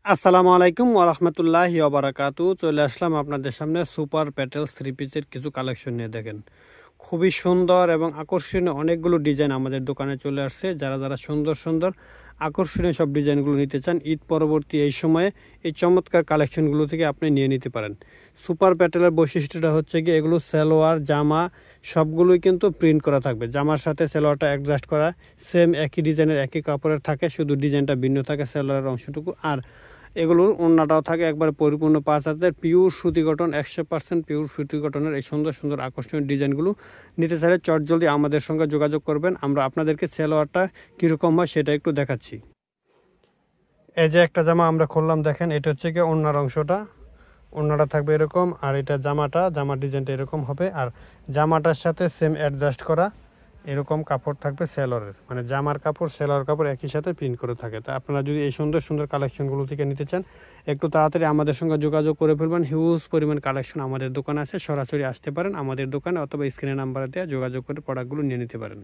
আসসালামু আলাইকুম ওয়া রাহমাতুল্লাহি ওয়া বারাকাতুহু। চলে আসলাম আপনাদের সামনে সুপার প্যাটেলস থ্রি পিসের কিছু কালেকশন নিয়ে। দেখেন, খুবই সুন্দর এবং আকর্ষণীয় অনেকগুলো ডিজাইন আমাদের দোকানে চলে আসছে। যারা সুন্দর সুন্দর আকর্ষণীয় সব ডিজাইনগুলো নিতে চান, ঈদ পরবর্তী এই সময়ে এই চমৎকার কালেকশনগুলো থেকে আপনি নিয়ে নিতে পারেন। সুপার প্যাটেলের বৈশিষ্ট্যটা হচ্ছে কি, এগুলো সালোয়ার জামা সবগুলোই কিন্তু প্রিন্ট করা থাকবে। জামার সাথে সালোয়ারটা অ্যাডজাস্ট করা সেম একই ডিজাইনের একই কাপড়ের থাকে, শুধু ডিজাইনটা ভিন্ন থাকে সালোয়ারের অংশটুকু। আর এগুলোর ওড়নাটাও থাকে একবার পরিপূর্ণ 5 হাতের পিওর সুতি কটন, 100% পিওর সুতি কটনের এই সুন্দর সুন্দর আকর্ষণীয় ডিজাইনগুলো নিতে চাইলে চটজলদি আমাদের সঙ্গে যোগাযোগ করবেন। আমরা আপনাদেরকে সালোয়ারটা কীরকম হয় সেটা একটু দেখাচ্ছি। এই যে একটা জামা আমরা খুললাম, দেখেন এটা হচ্ছে কি ওড়নার অংশটা, ওড়নাটা থাকবে এরকম, আর এটা জামার ডিজাইনটা এরকম হবে। আর জামাটার সাথে সেম অ্যাডজাস্ট করা এরকম কাপড় থাকবে সেলরের, মানে জামার কাপড় সেলর কাপড় একই সাথে প্রিন্ট করে থাকে। তা আপনারা যদি এই সুন্দর সুন্দর কালেকশনগুলো থেকে নিতে চান, একটু তাড়াতাড়ি আমাদের সঙ্গে যোগাযোগ করে ফেলবেন। হিউজ পরিমাণ কালেকশন আমাদের দোকানে আছে, সরাসরি আসতে পারেন আমাদের দোকানে, অথবা স্ক্রিনে নাম্বার দিয়ে যোগাযোগ করে প্রোডাক্টগুলো নিয়ে নিতে পারেন।